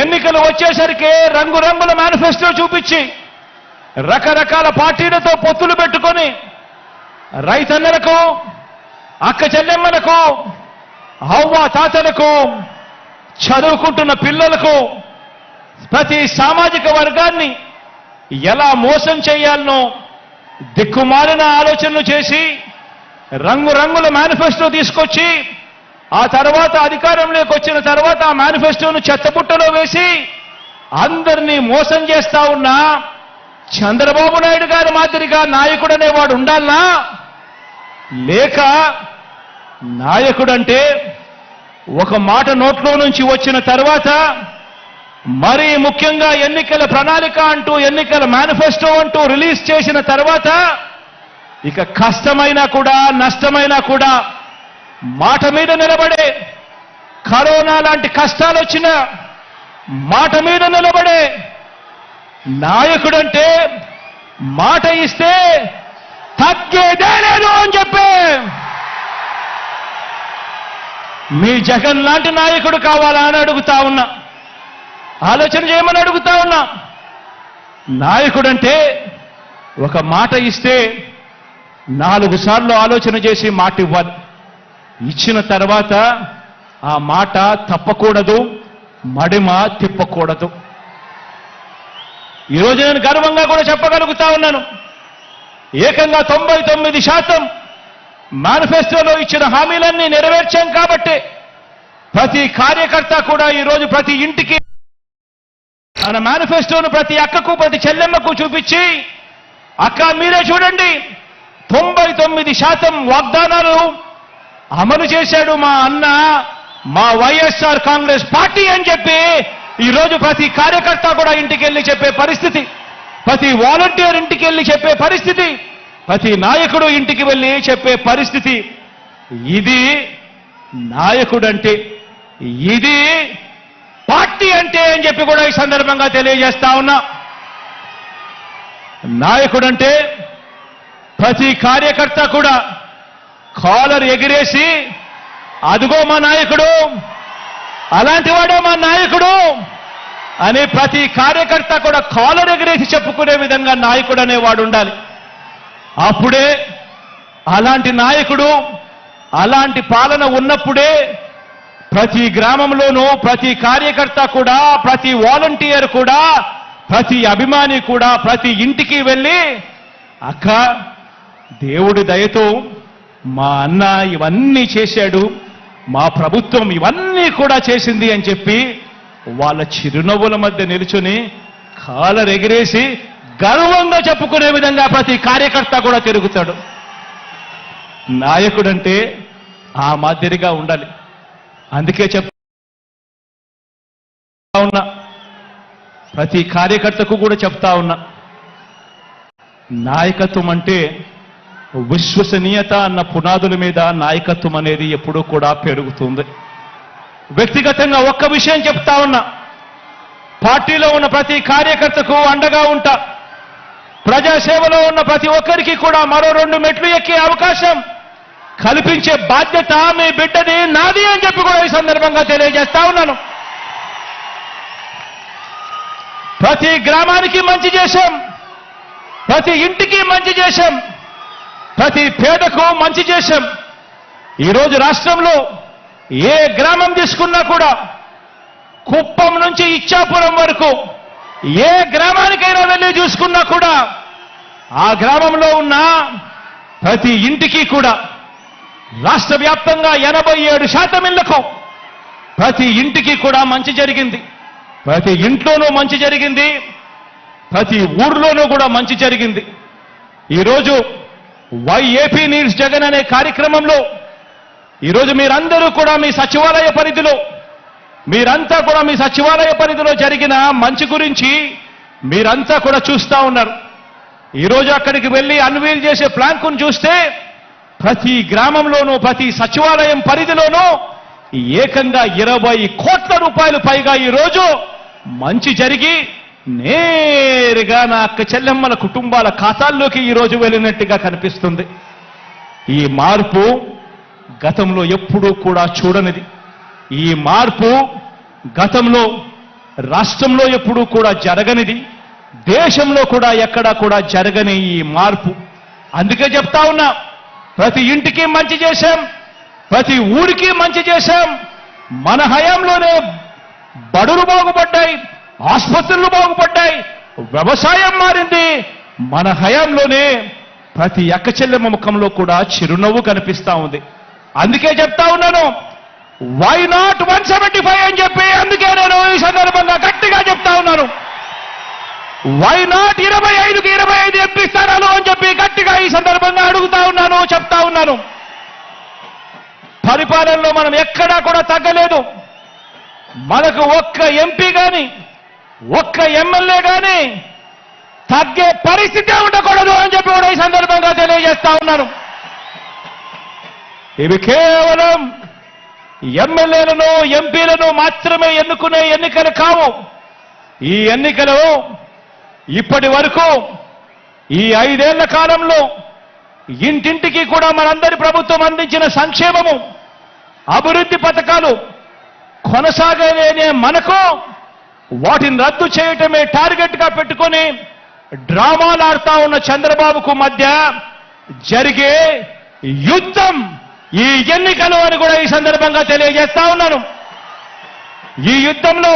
ఎన్నికలు వచ్చేసరికి రంగురంగుల మేనిఫెస్టో చూపించి రకరకాల పార్టీలతో పొత్తులు పెట్టుకొని రైతన్నలకు, అక్క చెల్లెమ్మలకు, అవ్వ తాతలకు, చదువుకుంటున్న పిల్లలకు, ప్రతి సామాజిక వర్గాన్ని ఎలా మోసం చేయాలనో దిక్కుమాలిన ఆలోచనలు చేసి రంగురంగుల మేనిఫెస్టో తీసుకొచ్చి ఆ తర్వాత అధికారంలోకి వచ్చిన తర్వాత ఆ మేనిఫెస్టోను చెత్తబుట్టలో వేసి అందరినీ మోసం చేస్తా ఉన్నా చంద్రబాబు నాయుడు గారి మాదిరిగా నాయకుడు అనేవాడు ఉండాలనా? లేక నాయకుడంటే ఒక మాట నోట్లో నుంచి వచ్చిన తర్వాత మరీ ముఖ్యంగా ఎన్నికల ప్రణాళిక అంటూ ఎన్నికల మేనిఫెస్టో అంటూ రిలీజ్ చేసిన తర్వాత ఇక కష్టమైనా కూడా నష్టమైనా కూడా మాట మీద నిలబడే, కరోనా లాంటి కష్టాలు వచ్చిన మాట మీద నిలబడే నాయకుడంటే మాట ఇస్తే తగ్గేదే లేదు అని చెప్పే మీ జగన్ లాంటి నాయకుడు కావాలా అని అడుగుతా ఉన్నా. ఆలోచన చేయమని అడుగుతా ఉన్నా. నాయకుడంటే ఒక మాట ఇస్తే 4 సార్లు ఆలోచన చేసి మాట ఇవ్వాలి. ఇచ్చిన తర్వాత ఆ మాట తప్పకూడదు, మడిమ తిప్పకూడదు. ఈరోజు నేను గర్వంగా కూడా చెప్పగలుగుతా ఉన్నాను. ఏకంగా 99% మేనిఫెస్టోలో ఇచ్చిన హామీలన్నీ నెరవేర్చాం కాబట్టి ప్రతి కార్యకర్త కూడా ఈరోజు ప్రతి ఇంటికి తన మేనిఫెస్టోను ప్రతి అక్కకు, ప్రతి చెల్లెమ్మకు చూపించి, అక్క మీరే చూడండి 99% వాగ్దానాలు అమలు చేశాడు మా అన్న, మా వైఎస్ఆర్ కాంగ్రెస్ పార్టీ అని చెప్పి ఈరోజు ప్రతి కార్యకర్త కూడా ఇంటికి వెళ్ళి చెప్పే పరిస్థితి, ప్రతి వాలంటీర్ ఇంటికి వెళ్ళి చెప్పే పరిస్థితి, ప్రతి నాయకుడు ఇంటికి వెళ్ళి చెప్పే పరిస్థితి. ఇది నాయకుడంటే, ఇది పార్టీ అంటే అని చెప్పి కూడా ఈ సందర్భంగా తెలియజేస్తా ఉన్నా. నాయకుడంటే ప్రతి కార్యకర్త కూడా కాలర్ ఎగిరేసి అదిగో మా నాయకుడు, అలాంటి వాడే మా నాయకుడు అని ప్రతి కార్యకర్త కూడా కాలర్ ఎగిరేసి చెప్పుకునే విధంగా నాయకుడు అనేవాడు ఉండాలి. అప్పుడే అలాంటి నాయకుడు, అలాంటి పాలన ఉన్నప్పుడే ప్రతి గ్రామంలోనూ ప్రతి కార్యకర్త కూడా, ప్రతి వాలంటీర్ కూడా, ప్రతి అభిమాని కూడా ప్రతి ఇంటికి వెళ్ళి అక్క దేవుడి దయతో మా అన్న ఇవన్నీ చేశాడు, మా ప్రభుత్వం ఇవన్నీ కూడా చేసింది అని చెప్పి వాళ్ళ చిరునవ్వుల మధ్య నిలుచుని కాలర్ ఎగిరేసి గర్వంగా చెప్పుకునే విధంగా ప్రతి కార్యకర్త కూడా తిరుగుతాడు. నాయకుడంటే ఆ మాదిరిగా ఉండాలి. అందుకే చెప్తా ఉన్నా, ప్రతి కార్యకర్తకు కూడా చెప్తా ఉన్నా, నాయకత్వం అంటే విశ్వసనీయత అన్న పునాదుల మీద నాయకత్వం అనేది ఎప్పుడూ కూడా పెరుగుతుంది. వ్యక్తిగతంగా ఒక్క విషయం చెప్తా ఉన్నా, పార్టీలో ఉన్న ప్రతి కార్యకర్తకు అండగా ఉంటా. ప్రజాసేవలో ఉన్న ప్రతి ఒక్కరికి కూడా మరో 2 మెట్లు ఎక్కే అవకాశం కల్పించే బాధ్యత మీ బిడ్డది, నాది అని చెప్పి కూడా ఈ సందర్భంగా తెలియజేస్తా ఉన్నాను. ప్రతి గ్రామానికి మంచి చేశాం, ప్రతి ఇంటికి మంచి చేశాం, ప్రతి పేదకు మంచి చేశాం. ఈరోజు రాష్ట్రంలో ఏ గ్రామం తీసుకున్నా కూడా కుప్పం నుంచి ఇచ్చాపురం వరకు ఏ గ్రామానికైనా వెళ్ళి చూసుకున్నా కూడా ఆ గ్రామంలో ఉన్న ప్రతి ఇంటికి కూడా రాష్ట్ర వ్యాప్తంగా 87% ఇళ్లకు ప్రతి ఇంటికి కూడా మంచి జరిగింది. ప్రతి ఇంట్లోనూ మంచి జరిగింది, ప్రతి ఊర్లోనూ కూడా మంచి జరిగింది. ఈరోజు వైఏపీ నీడ్స్ జగన్ అనే కార్యక్రమంలో ఈరోజు మీరందరూ కూడా మీ సచివాలయ పరిధిలో, మీరంతా కూడా మీ సచివాలయ పరిధిలో జరిగిన మంచి గురించి మీరంతా కూడా చూస్తా ఉన్నారు. ఈరోజు అక్కడికి వెళ్ళి అన్వీల్ చేసే ప్లాంకును చూస్తే ప్రతి గ్రామంలోనూ ప్రతి సచివాలయం పరిధిలోనూ ఏకంగా 20 కోట్ల రూపాయలు పైగా ఈరోజు మంచి జరిగి నేరుగా నా అక్క చెల్లెమ్మల కుటుంబాల ఖాతాల్లోకి ఈరోజు వెళ్ళినట్టుగా కనిపిస్తుంది. ఈ మార్పు గతంలో ఎప్పుడూ కూడా చూడనిది. ఈ మార్పు గతంలో రాష్ట్రంలో ఎప్పుడూ కూడా జరగనిది, దేశంలో కూడా ఎక్కడా కూడా జరగని ఈ మార్పు. అందుకే చెప్తా ఉన్నా, ప్రతి ఇంటికి మంచి చేశాం, ప్రతి ఊరికి మంచి చేశాం. మన హయాంలోనే బడులు బాగుపడ్డాయి, ఆసుపత్రులు బాగుపడ్డాయి, వ్యవసాయం మారింది. మన హయాంలోనే ప్రతి అక్క చెల్లెమ్మ ముఖంలో కూడా చిరునవ్వు కనిపిస్తా ఉంది. అందుకే చెప్తా ఉన్నాను, వై నాట్ 175 అని చెప్పి అందుకే నేను ఈ సందర్భంగా గట్టిగా చెప్తా ఉన్నాను. వై నాట్ 25కి 25 ఎంపీ స్థానాలు అని చెప్పి గట్టిగా ఈ సందర్భంగా అడుగుతా ఉన్నాను, చెప్తా ఉన్నాను. పరిపాలనలో మనం ఎక్కడా కూడా తగ్గలేదు. మనకు ఒక్క ఎంపీ గాని ఒక్క ఎమ్మెల్యే గాని తగ్గే పరిస్థితి ఉండకూడదు అని చెప్పి కూడా ఈ సందర్భంగా తెలియజేస్తా ఉన్నాను. ఇవి కేవలం ఎమ్మెల్యేలను ఎంపీలను మాత్రమే ఎన్నుకునే ఎన్నికలు కావు. ఈ ఎన్నికలు ఇప్పటి వరకు ఈ 5 ఏళ్ల కాలంలో ఇంటింటికి కూడా మనందరి ప్రభుత్వం అందించిన సంక్షేమము, అభివృద్ధి పథకాలు కొనసాగలేనే మనకు వాటిని రద్దు చేయటమే టార్గెట్ గా పెట్టుకొని డ్రామాలు ఆడుతా ఉన్న చంద్రబాబుకు మధ్య జరిగే యుద్ధం ఈ ఎన్నికలు అని కూడా ఈ సందర్భంగా తెలియజేస్తా ఉన్నాను. ఈ యుద్ధంలో